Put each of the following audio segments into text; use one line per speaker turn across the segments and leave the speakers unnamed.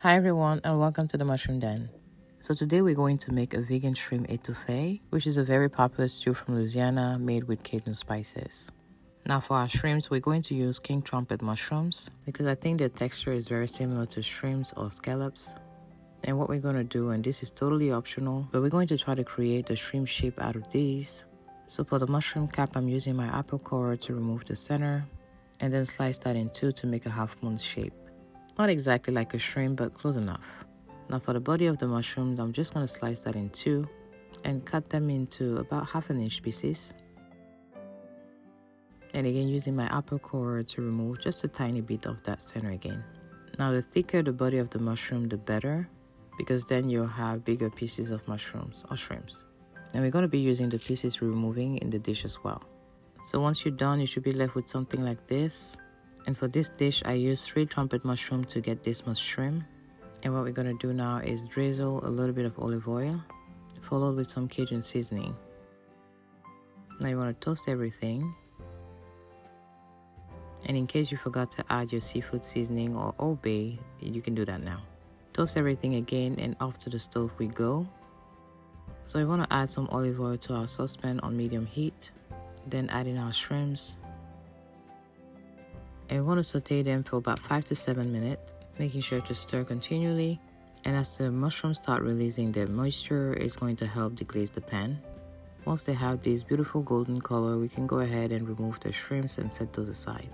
Hi everyone and welcome to the Mushroom Den. So today we're going to make a vegan shrimp etouffée, which is a very popular stew from Louisiana made with Cajun spices. Now for our shrimps, we're going to use king trumpet mushrooms because I think their texture is very similar to shrimps or scallops. And what we're going to do, and this is totally optional, but we're going to try to create a shrimp shape out of these. So for the mushroom cap, I'm using my apple core to remove the center and then slice that in two to make a half moon shape. Not exactly like a shrimp, but close enough. Now for the body of the mushroom, I'm just going to slice that in two and cut them into about 1/2 inch pieces. And again, using my apple core to remove just a tiny bit of that center again. Now the thicker the body of the mushroom, the better, because then you'll have bigger pieces of mushrooms or shrimps. And we're going to be using the pieces we're removing in the dish as well. So once you're done, you should be left with something like this. And for this dish, I used 3 trumpet mushrooms to get this much shrimp. And what we're going to do now is drizzle a little bit of olive oil, followed with some Cajun seasoning. Now you want to toast everything. And in case you forgot to add your seafood seasoning or Old Bay, you can do that now. Toast everything again and off to the stove we go. So we want to add some olive oil to our saucepan on medium heat. Then add in our shrimps. And we want to saute them for about 5 to 7 minutes, making sure to stir continually. And as the mushrooms start releasing their moisture, it's going to help deglaze the pan. Once they have this beautiful golden color, we can go ahead and remove the shrimps and set those aside.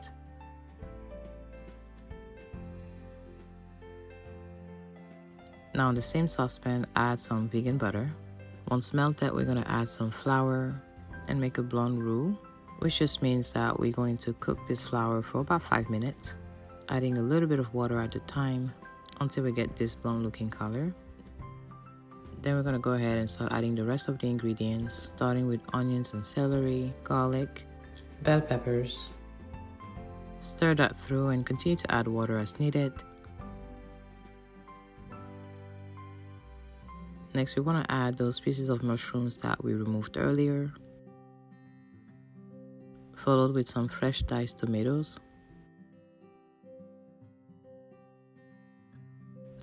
Now in the same saucepan, add some vegan butter. Once melted, we're going to add some flour and make a blonde roux, which just means that we're going to cook this flour for about 5 minutes, adding a little bit of water at a time until we get this blonde looking color. Then we're going to go ahead and start adding the rest of the ingredients, starting with onions and celery, garlic, bell peppers. Stir that through and continue to add water as needed. Next, we want to add those pieces of mushrooms that we removed earlier, followed with some fresh diced tomatoes,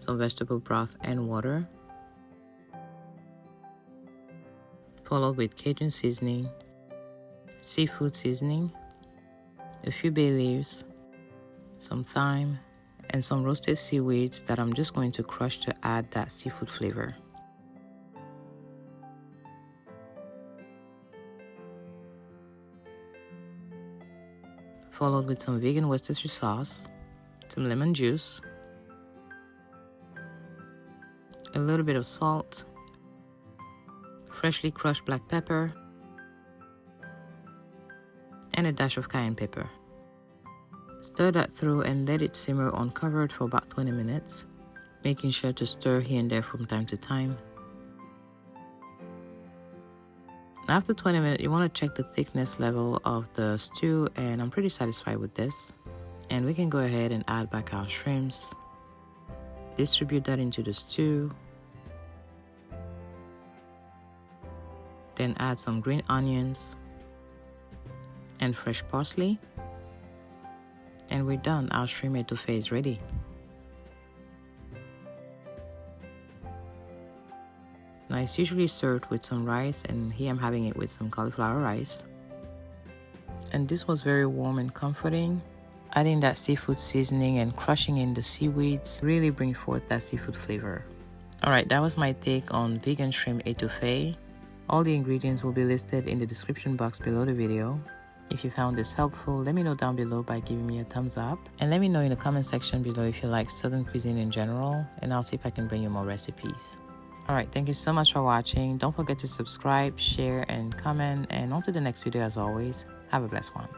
some vegetable broth and water, followed with Cajun seasoning, seafood seasoning, a few bay leaves, some thyme, and some roasted seaweed that I'm just going to crush to add that seafood flavor. Followed with some vegan Worcestershire sauce, some lemon juice, a little bit of salt, freshly crushed black pepper, and a dash of cayenne pepper. Stir that through and let it simmer uncovered for about 20 minutes, making sure to stir here and there from time to time. After 20 minutes, you want to check the thickness level of the stew, and I'm pretty satisfied with this. And we can go ahead and add back our shrimps, distribute that into the stew, then add some green onions and fresh parsley, and we're done. Our shrimp etouffée is ready. Now it's usually served with some rice, and here I'm having it with some cauliflower rice. And this was very warm and comforting. Adding that seafood seasoning and crushing in the seaweeds really bring forth that seafood flavor. Alright, that was my take on vegan shrimp etouffée. All the ingredients will be listed in the description box below the video. If you found this helpful, let me know down below by giving me a thumbs up. And let me know in the comment section below if you like Southern cuisine in general, and I'll see if I can bring you more recipes. Alright, thank you so much for watching. Don't forget to subscribe, share, and comment. And on to the next video as always. Have a blessed one.